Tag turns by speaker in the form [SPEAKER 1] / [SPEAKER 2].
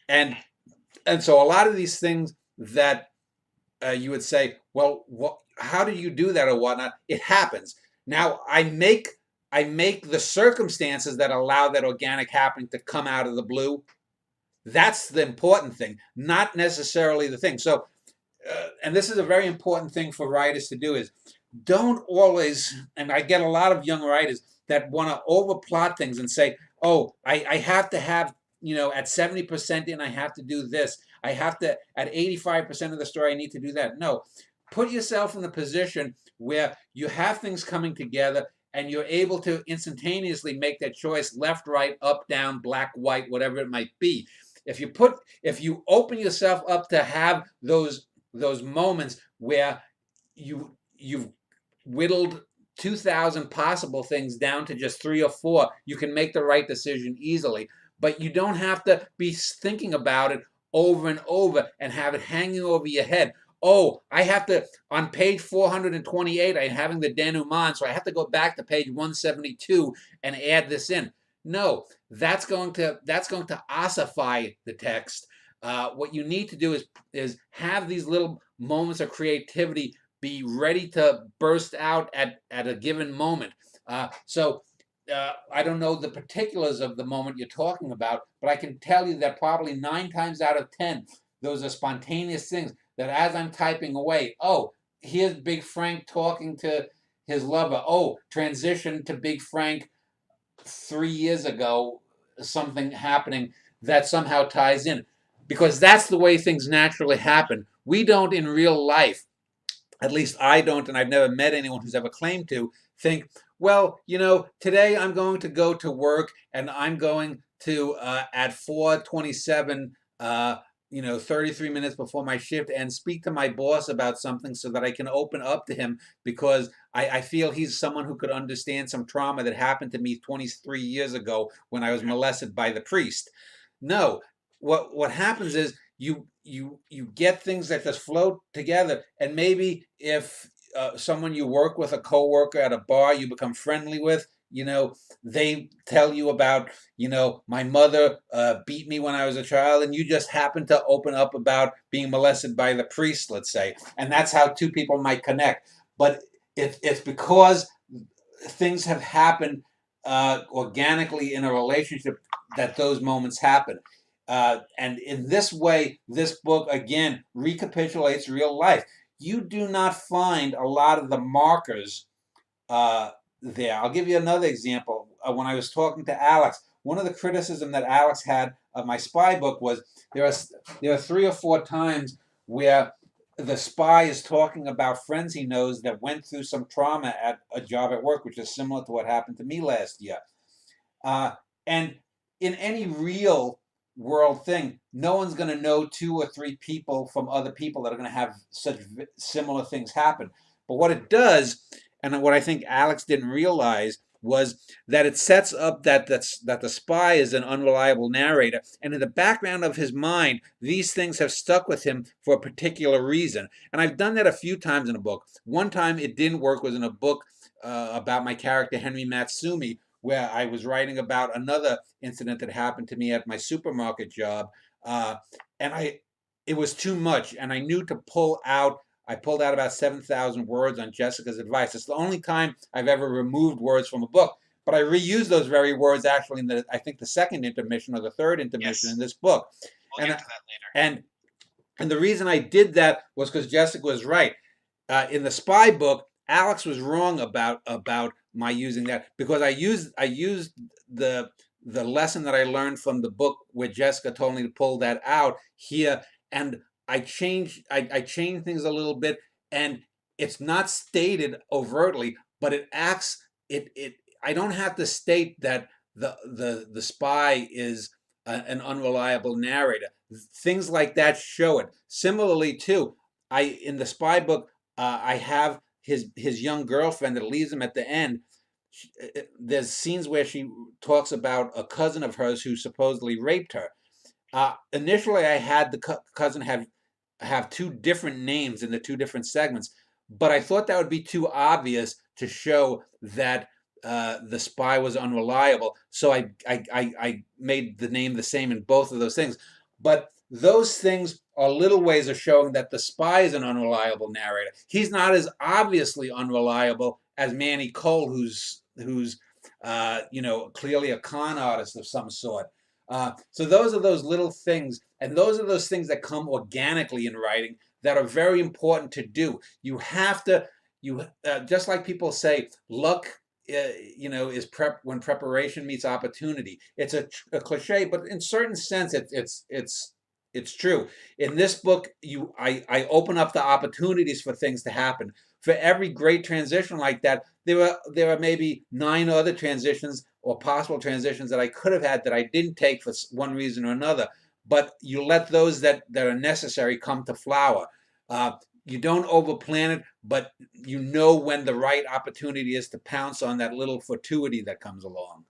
[SPEAKER 1] And and so a lot of these things that you would say, well, what, how do you do that or whatnot? It happens. Now I make the circumstances that allow that organic happening to come out of the blue. That's the important thing, not necessarily the thing. So, and this is a very important thing for writers to do is don't always, and I get a lot of young writers that want to overplot things and say, oh, I have to have, at 70% in, I have to do this. I have to, at 85% of the story, I need to do that. No, put yourself in a position where you have things coming together and you're able to instantaneously make that choice left, right, up, down, black, white, whatever it might be. If you open yourself up to have those moments where you've whittled 2,000 possible things down to just three or four, you can make the right decision easily. But you don't have to be thinking about it over and over and have it hanging over your head. Oh, I have to, on page 428, I'm having the denouement, so I have to go back to page 172 and add this in. No, that's going to ossify the text. What you need to do is have these little moments of creativity be ready to burst out at a given moment. I don't know the particulars of the moment you're talking about, but I can tell you that probably 9 times out of 10, those are spontaneous things that as I'm typing away, oh, here's Big Frank talking to his lover. Oh, transition to Big Frank 3 years ago, something happening that somehow ties in. Because that's the way things naturally happen. We don't in real life, at least I don't, and I've never met anyone who's ever claimed to, think, well, today I'm going to go to work and I'm going to, at 4:27, 33 minutes before my shift, and speak to my boss about something so that I can open up to him because I feel he's someone who could understand some trauma that happened to me 23 years ago when I was molested by the priest. No, what happens is you get things that just float together, and maybe if someone you work with, a coworker at a bar you become friendly with, they tell you about, my mother beat me when I was a child, and you just happen to open up about being molested by the priest, let's say, and that's how two people might connect. But it's because things have happened organically in a relationship that those moments happen. And in this way, this book again recapitulates real life. You do not find a lot of the markers uh, there. I'll give you another example. When I was talking to Alex, one of the criticism that Alex had of my spy book was there are there are 3 or 4 times where the spy is talking about friends he knows that went through some trauma at a job at work, which is similar to what happened to me last year. Uh, and in any real world thing, no one's going to know 2 or 3 people from other people that are going to have such similar things happen. But what it does, and what I think Alex didn't realize, was that it sets up that the spy is an unreliable narrator, and in the background of his mind, these things have stuck with him for a particular reason. And I've done that a few times in a book. One time it didn't work was in a book about my character Henry Matsumi, where I was writing about another incident that happened to me at my supermarket job, uh, and it was too much, and I knew to pull out. I pulled out about 7,000 words on Jessica's advice. It's the only time I've ever removed words from a book, but I reused those very words actually in I think the second intermission or the third intermission in
[SPEAKER 2] Yes,
[SPEAKER 1] this book,
[SPEAKER 2] we'll
[SPEAKER 1] and
[SPEAKER 2] get to that later.
[SPEAKER 1] and and the reason I did that was because Jessica was right. In the spy book, Alex was wrong about my using that because I used the the lesson that I learned from the book where Jessica told me to pull that out here, and I changed things a little bit, and it's not stated overtly, but it acts it. I don't have to state that the spy is an unreliable narrator. Things like that show it. Similarly, too, I in the spy book I have his young girlfriend that leaves him at the end. There's scenes where she talks about a cousin of hers who supposedly raped her. Initially, I had the cousin have 2 different names in the 2 different segments, but I thought that would be too obvious to show that the spy was unreliable. So I made the name the same in both of those things. But those things are little ways of showing that the spy is an unreliable narrator. He's not as obviously unreliable as Manny Cole, who's clearly a con artist of some sort. So those are those little things, and those are those things that come organically in writing that are very important to do. You have to, just like people say, luck, is when preparation meets opportunity. It's a cliche, but in certain sense, it's true. In this book, I open up the opportunities for things to happen. For every great transition like that, there are maybe 9 other transitions or possible transitions that I could have had that I didn't take for one reason or another. But you let those that are necessary come to flower. Uh, you don't overplan it, but you know when the right opportunity is to pounce on that little fortuity that comes along.